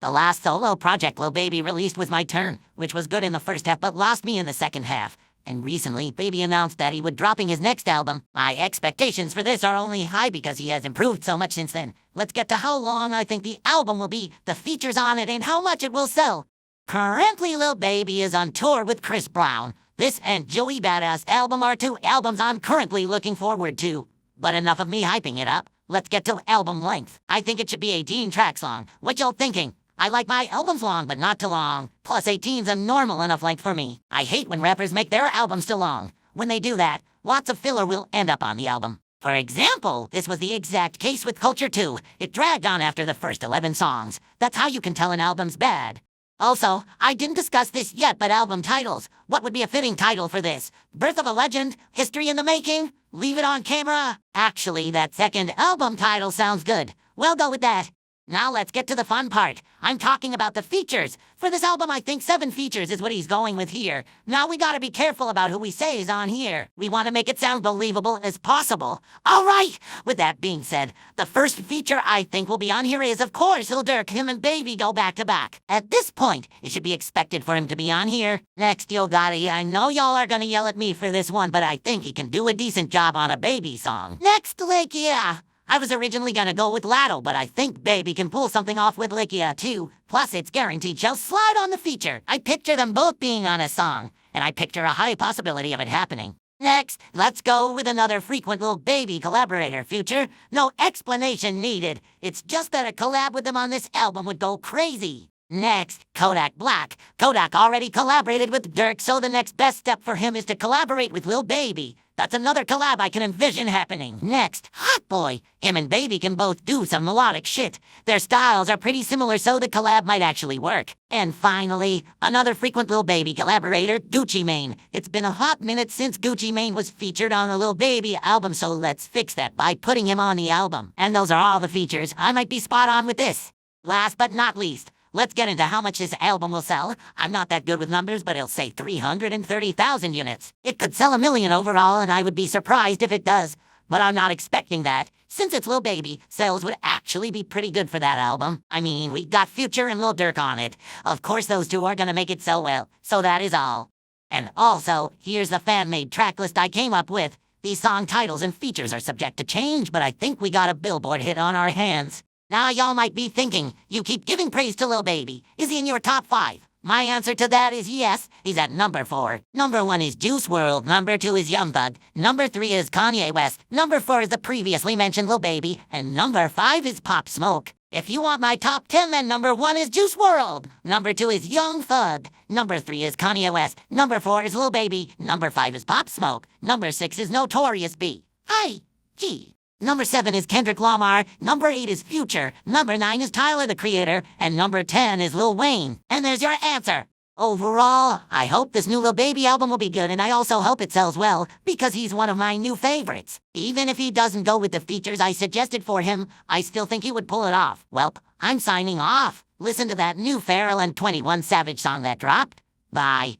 The last solo project Lil Baby released was My Turn, which was good in the first half but lost me in the second half. And recently, Baby announced that he would dropping his next album. My expectations for this are only high because he has improved so much since then. Let's get to how long I think the album will be, the features on it, and how much it will sell. Currently, Lil Baby is on tour with Chris Brown. This and Joey Badass album are two albums I'm currently looking forward to. But enough of me hyping it up. Let's get to album length. I think it should be 18 tracks long. What y'all thinking? I like my albums long, but not too long. Plus 18's a normal enough length for me. I hate when rappers make their albums too long. When they do that, lots of filler will end up on the album. For example, this was the exact case with Culture 2. It dragged on after the first 11 songs. That's how you can tell an album's bad. Also, I didn't discuss this yet, but album titles. What would be a fitting title for this? Birth of a Legend? History in the Making? Leave It on Camera? Actually, that second album title sounds good. We'll go with that. Now let's get to the fun part. I'm talking about the features. For this album, I think 7 features is what he's going with here. Now we gotta be careful about who we say is on here. We want to make it sound believable as possible. All right! With that being said, the first feature I think will be on here is, of course, Lil Durk. Him and Baby go back to back. At this point, it should be expected for him to be on here. Next, Yo Gotti. I know y'all are gonna yell at me for this one, but I think he can do a decent job on a Baby song. Next, Likia. I was originally gonna go with Latto, but I think Baby can pull something off with Likia too. Plus, it's guaranteed she'll slide on the feature. I picture them both being on a song, and I picture a high possibility of it happening. Next, let's go with another frequent Lil Baby collaborator feature. No explanation needed. It's just that a collab with them on this album would go crazy. Next, Kodak Black. Kodak already collaborated with Durk, so the next best step for him is to collaborate with Lil Baby. That's another collab I can envision happening. Next, Hot Boy. Him and Baby can both do some melodic shit. Their styles are pretty similar, so the collab might actually work. And finally, another frequent Lil Baby collaborator, Gucci Mane. It's been a hot minute since Gucci Mane was featured on a Lil Baby album, so let's fix that by putting him on the album. And those are all the features. I might be spot on with this. Last but not least, let's get into how much this album will sell. I'm not that good with numbers, but it'll say 330,000 units. It could sell 1 million overall, and I would be surprised if it does. But I'm not expecting that. Since it's Lil Baby, sales would actually be pretty good for that album. I mean, we got Future and Lil Durk on it. Of course those two are gonna make it sell well, so that is all. And also, here's the fan-made track list I came up with. These song titles and features are subject to change, but I think we got a Billboard hit on our hands. Now y'all might be thinking, you keep giving praise to Lil Baby. Is he in your top 5? My answer to that is yes. He's at number 4. Number 1 is Juice WRLD. Number 2 is Young Thug. Number 3 is Kanye West. Number 4 is the previously mentioned Lil Baby. And number 5 is Pop Smoke. If you want my top 10, then number 1 is Juice WRLD. Number 2 is Young Thug. Number 3 is Kanye West. Number 4 is Lil Baby. Number 5 is Pop Smoke. Number 6 is Notorious B.I.G. Number 7 is Kendrick Lamar. Number 8 is Future. Number 9 is Tyler, the Creator. And number 10 is Lil Wayne. And there's your answer. Overall, I hope this new Lil Baby album will be good, and I also hope it sells well, because he's one of my new favorites. Even if he doesn't go with the features I suggested for him, I still think he would pull it off. Welp, I'm signing off. Listen to that new Pharrell and 21 Savage song that dropped. Bye.